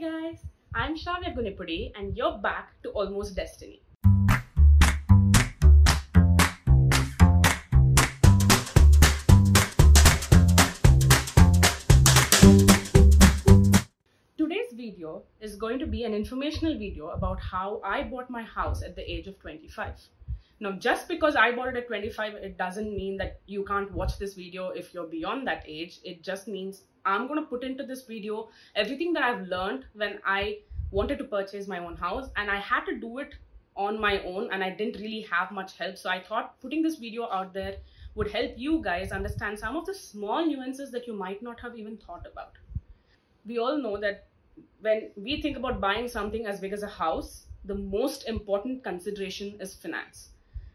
guys, I'm Shravya Gunipudi and you're back to Almost Destiny. Today's video is going to be an informational video about how I bought my house at the age of 25. Now, just because I bought it at 25, it doesn't mean that you can't watch this video if you're beyond that age. It just means I'm going to put into this video everything that I've learned when I wanted to purchase my own house, and I had to do it on my own and I didn't really have much help. So I thought putting this video out there would help you guys understand some of the small nuances that you might not have even thought about. We all know that when we think about buying something as big as a house, the most important consideration is finance.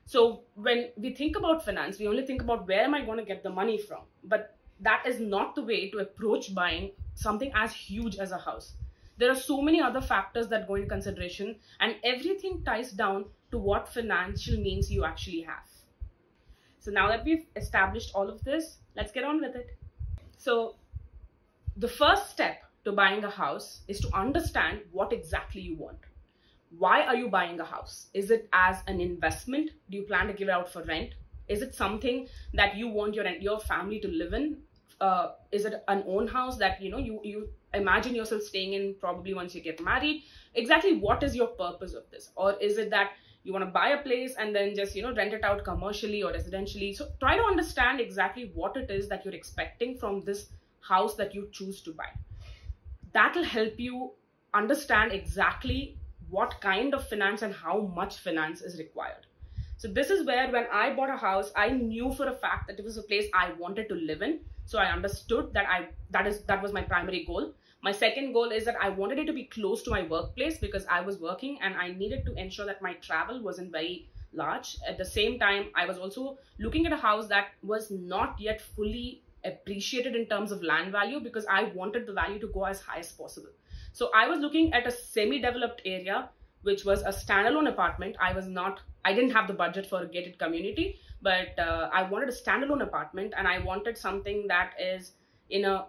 So when we think about finance, we only think about where am I going to get the money from. But that is not the way to approach buying something as huge as a house. There are so many other factors that go into consideration, and everything ties down to what financial means you actually have. So now that we've established all of this, let's get on with it. So the first step to buying a house is to understand what exactly you want. Why are you buying a house? Is it as an investment? Do you plan to give it out for rent? Is it something that you want your family to live in? Is it an own house that you imagine yourself staying in probably once you get married? Exactly what is your purpose of this? Or is it that you want to buy a place and then just rent it out commercially or residentially? So try to understand exactly what it is that you're expecting from this house that you choose to buy. That'll help you understand exactly what kind of finance and how much finance is required. So this is where when I bought a house, I knew for a fact that it was a place I wanted to live in. So I understood that that was my primary goal. My second goal is that I wanted it to be close to my workplace because I was working and I needed to ensure that my travel wasn't very large. At the same time, I was also looking at a house that was not yet fully appreciated in terms of land value because I wanted the value to go as high as possible. So I was looking at a semi-developed area, which was a standalone apartment. I didn't have the budget for a gated community, but I wanted a standalone apartment and I wanted something that is in a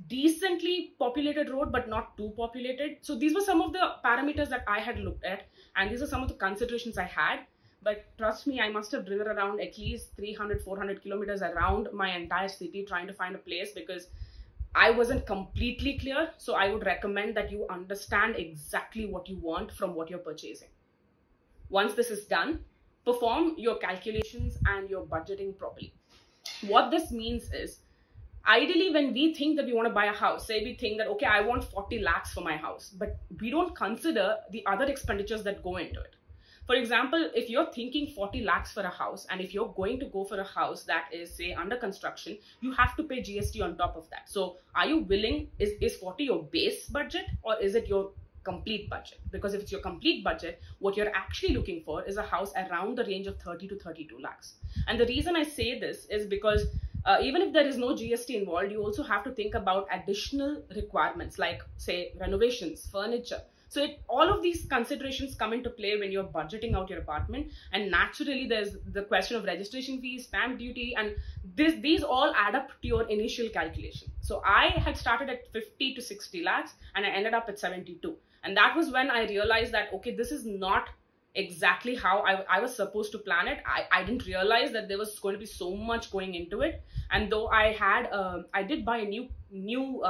decently populated road, but not too populated. So these were some of the parameters that I had looked at, and these are some of the considerations I had. But trust me, I must have driven around at least 300-400 kilometers around my entire city trying to find a place because I wasn't completely clear. So I would recommend that you understand exactly what you want from what you're purchasing. Once this is done, perform your calculations and your budgeting properly. What this means is, ideally, when we think that we want to buy a house, say we think that, okay, I want 40 lakhs for my house, but we don't consider the other expenditures that go into it. For example, if you're thinking 40 lakhs for a house, and if you're going to go for a house that is, say, under construction, you have to pay GST on top of that. So are you willing, is 40 your base budget or is it your complete budget? Because if it's your complete budget, what you're actually looking for is a house around the range of 30 to 32 lakhs. And the reason I say this is because even if there is no GST involved, you also have to think about additional requirements like, say, renovations, furniture. So all of these considerations come into play when you're budgeting out your apartment. And naturally, there's the question of registration fees, stamp duty, and these all add up to your initial calculation. So I had started at 50 to 60 lakhs and I ended up at 72. And that was when I realized that, okay, this is not exactly how I was supposed to plan it. I didn't realize that there was going to be so much going into it. And though I did buy a new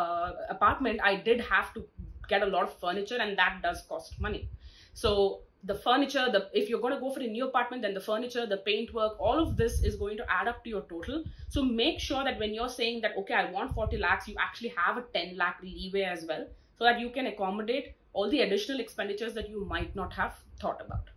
apartment, I did have to get a lot of furniture, and that does cost money. So the furniture, if you're going to go for a new apartment, then the furniture, the paint work, all of this is going to add up to your total. So make sure that when you're saying that, okay, I want 40 lakhs, you actually have a 10 lakh leeway as well, so that you can accommodate all the additional expenditures that you might not have thought about.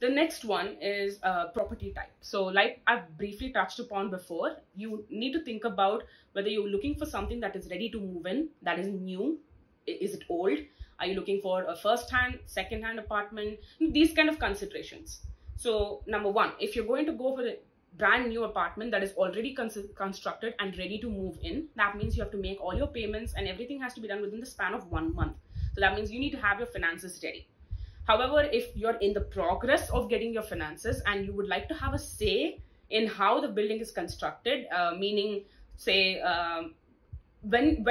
The next one is property type. So like I've briefly touched upon before, you need to think about whether you're looking for something that is ready to move in, that is new. Is it old? Are you looking for a first-hand, second-hand apartment? These kind of considerations. So number one, if you're going to go for a brand new apartment that is already constructed and ready to move in, that means you have to make all your payments and everything has to be done within the span of 1 month. So that means you need to have your finances ready. However, if you're in the progress of getting your finances and you would like to have a say in how the building is constructed, meaning say when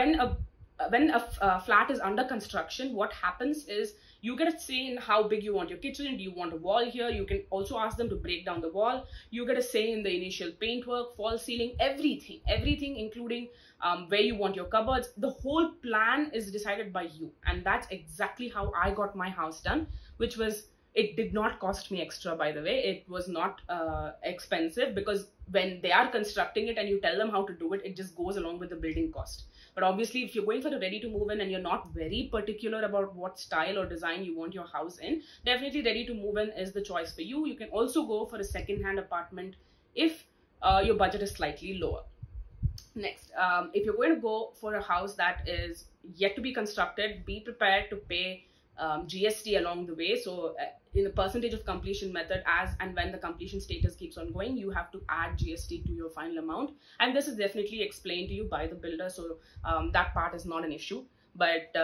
when a flat is under construction, what happens is you get a say in how big you want your kitchen. Do you want a wall here? You can also ask them to break down the wall. You get a say in the initial paintwork, false ceiling, everything, including where you want your cupboards. The whole plan is decided by you, and that's exactly how I got my house done, which was, it did not cost me extra, by the way. It was not expensive, because when they are constructing it and you tell them how to do it, it just goes along with the building cost. But obviously, if you're going for a ready to move in and you're not very particular about what style or design you want your house in, definitely ready to move in is the choice for you. You can also go for a second-hand apartment if your budget is slightly lower. Next, if you're going to go for a house that is yet to be constructed, be prepared to pay GST along the way. So in the percentage of completion method, as and when the completion status keeps on going, you have to add GST to your final amount, and this is definitely explained to you by the builder, so that part is not an issue. But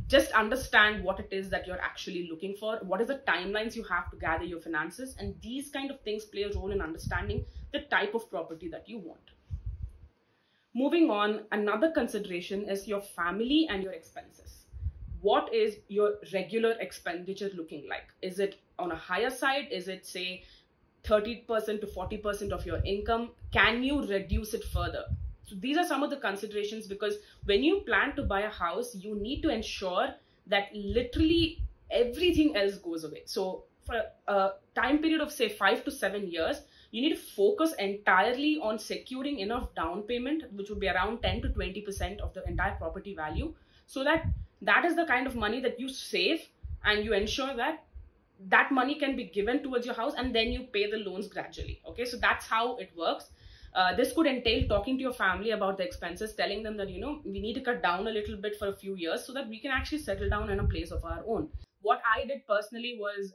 just understand what it is that you're actually looking for, what is the timelines you have to gather your finances, and these kind of things play a role in understanding the type of property that you want. Moving on, another consideration is your family and your expenses. What is your regular expenditure looking like? Is it on a higher side? Is it, say, 30% to 40% of your income? Can you reduce it further? So these are some of the considerations, because when you plan to buy a house, you need to ensure that literally everything else goes away. So for a time period of, say, 5 to 7 years, you need to focus entirely on securing enough down payment, which would be around 10 to 20% of the entire property value, so that is the kind of money that you save, and you ensure that that money can be given towards your house, and then you pay the loans gradually. Okay, so that's how it works. This could entail talking to your family about the expenses, telling them that, we need to cut down a little bit for a few years so that we can actually settle down in a place of our own. What I did personally was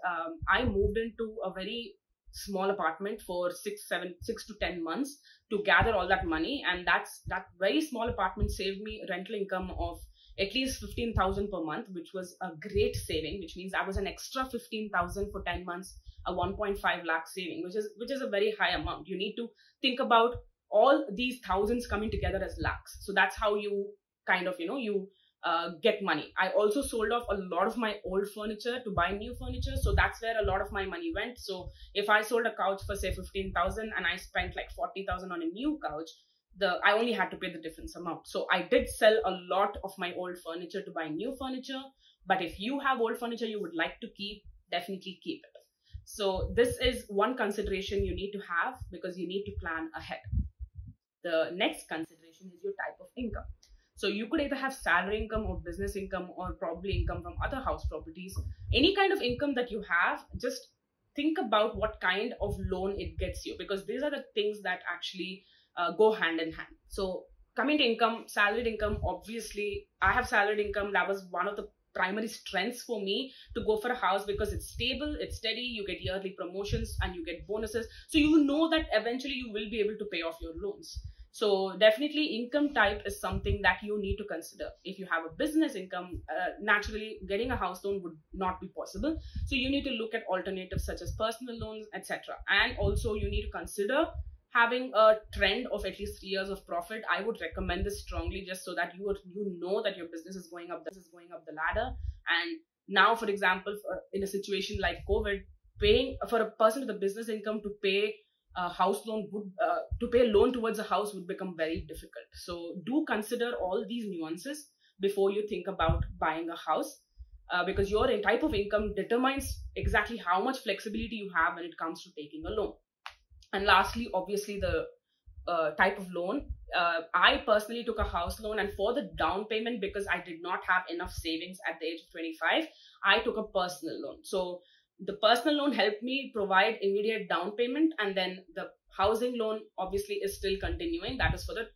I moved into a very small apartment for 6 to 10 months to gather all that money, and that very small apartment saved me rental income of at least 15,000 per month, which was a great saving, which means that was an extra 15,000 for 10 months, a 1.5 lakh saving, which is a very high amount. You need to think about all these thousands coming together as lakhs. So that's how you kind of, get money. I also sold off a lot of my old furniture to buy new furniture. So that's where a lot of my money went. So if I sold a couch for, say, 15,000 and I spent like 40,000 on a new couch, I only had to pay the difference amount. So I did sell a lot of my old furniture to buy new furniture. But if you have old furniture you would like to keep, definitely keep it. So this is one consideration you need to have, because you need to plan ahead. The next consideration is your type of income. So you could either have salary income or business income, or probably income from other house properties. Any kind of income that you have, just think about what kind of loan it gets you, because these are the things that actually go hand in hand. So coming to income, salaried income, obviously I have salaried income. That was one of the primary strengths for me to go for a house, because it's stable, it's steady, you get yearly promotions and you get bonuses. So you know that eventually you will be able to pay off your loans. So definitely income type is something that you need to consider. If you have a business income, naturally getting a house loan would not be possible. So you need to look at alternatives such as personal loans, etc. And also you need to consider having a trend of at least 3 years of profit. I would recommend this strongly, just so that you know that your business is going up the ladder. And now, for example, in a situation like COVID, paying for a person with a business income to pay a house loan to pay a loan towards a house would become very difficult. So do consider all these nuances before you think about buying a house, because your type of income determines exactly how much flexibility you have when it comes to taking a loan. And lastly, obviously, the type of loan. I personally took a house loan, and for the down payment, because I did not have enough savings at the age of 25, I took a personal loan. So the personal loan helped me provide immediate down payment, and then the housing loan obviously is still continuing. That is for the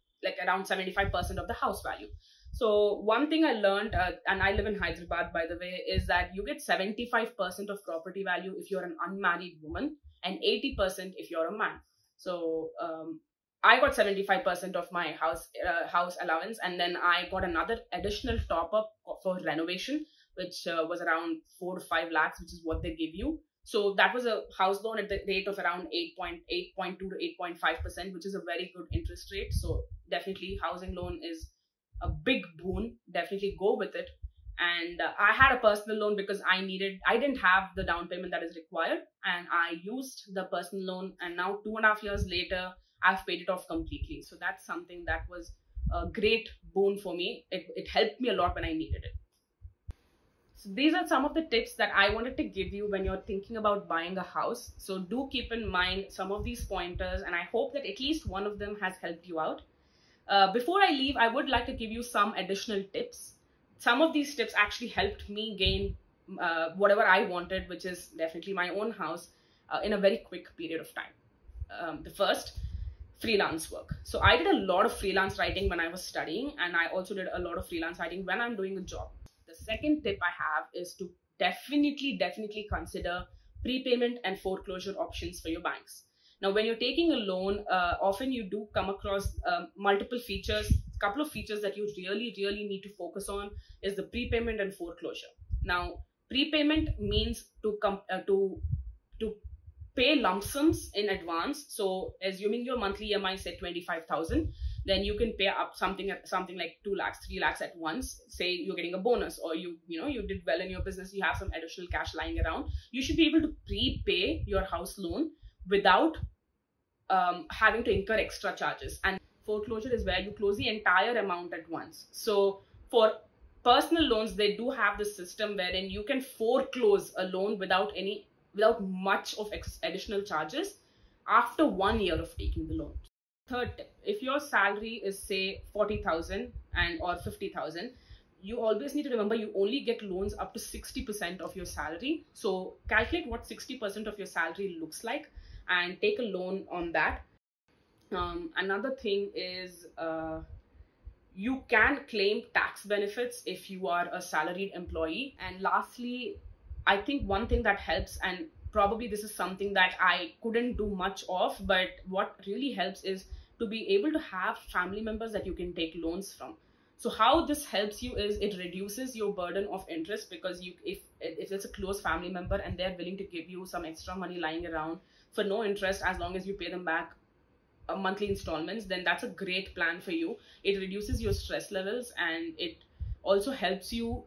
around 75% of the house value. So one thing I learned, and I live in Hyderabad, by the way, is that you get 75% of property value if you're an unmarried woman, and 80% if you're a man. So I got 75% of my house allowance, and then I got another additional top up for renovation, which was around 4 to 5 lakhs, which is what they give you. So that was a house loan at the rate of around 8.2 to 8.5%, which is a very good interest rate. So definitely housing loan is a big boon, definitely go with it. And I had a personal loan because I didn't have the down payment that is required, and I used the personal loan, and now 2.5 years later I've paid it off completely. So that's something that was a great boon for me. It helped me a lot when I needed it. So these are some of the tips that I wanted to give you when you're thinking about buying a house. So do keep in mind some of these pointers, and I hope that at least one of them has helped you out. Before I leave, I would like to give you some additional tips. Some of these tips actually helped me gain whatever I wanted, which is definitely my own house, in a very quick period of time. The first, freelance work. So I did a lot of freelance writing when I was studying, and I also did a lot of freelance writing when I'm doing a job. The second tip I have is to definitely consider prepayment and foreclosure options for your banks. Now, when you're taking a loan, often you do come across multiple features. A couple of features that you really need to focus on is the prepayment and foreclosure. Now, prepayment means to pay lump sums in advance. So assuming your monthly EMI say 25,000, then you can pay up something like 2 lakhs, 3 lakhs at once. Say you're getting a bonus, or you did well in your business, you have some additional cash lying around. You should be able to prepay your house loan without having to incur extra charges. And foreclosure is where you close the entire amount at once. So for personal loans, they do have this system wherein you can foreclose a loan without much of additional charges after 1 year of taking the loan. Third tip, if your salary is say 40,000 or 50,000, you always need to remember you only get loans up to 60% of your salary. So calculate what 60% of your salary looks like and take a loan on that. Another thing is you can claim tax benefits if you are a salaried employee. And lastly, I think one thing that helps, and probably this is something that I couldn't do much of, but what really helps is to be able to have family members that you can take loans from. So how this helps you is it reduces your burden of interest, because if it's a close family member and they're willing to give you some extra money lying around for no interest, as long as you pay them back monthly installments, then that's a great plan for you. It reduces your stress levels, and it also helps you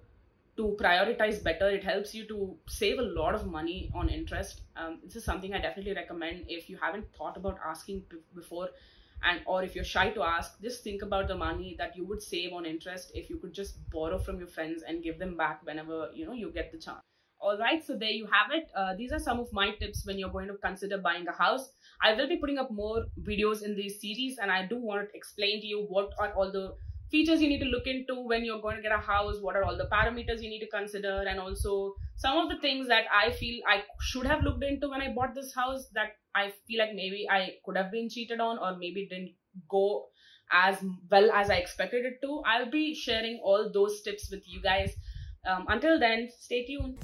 to prioritize better. It helps you to save a lot of money on interest. This is something I definitely recommend if you haven't thought about asking before, or if you're shy to ask. Just think about the money that you would save on interest if you could just borrow from your friends and give them back whenever you get the chance. All right, so there you have it. These are some of my tips when you're going to consider buying a house. I will be putting up more videos in this series, and I do want to explain to you what are all the features you need to look into when you're going to get a house, what are all the parameters you need to consider, and also some of the things that I feel I should have looked into when I bought this house that I feel like maybe I could have been cheated on, or maybe it didn't go as well as I expected it to. I'll be sharing all those tips with you guys. Until then, stay tuned.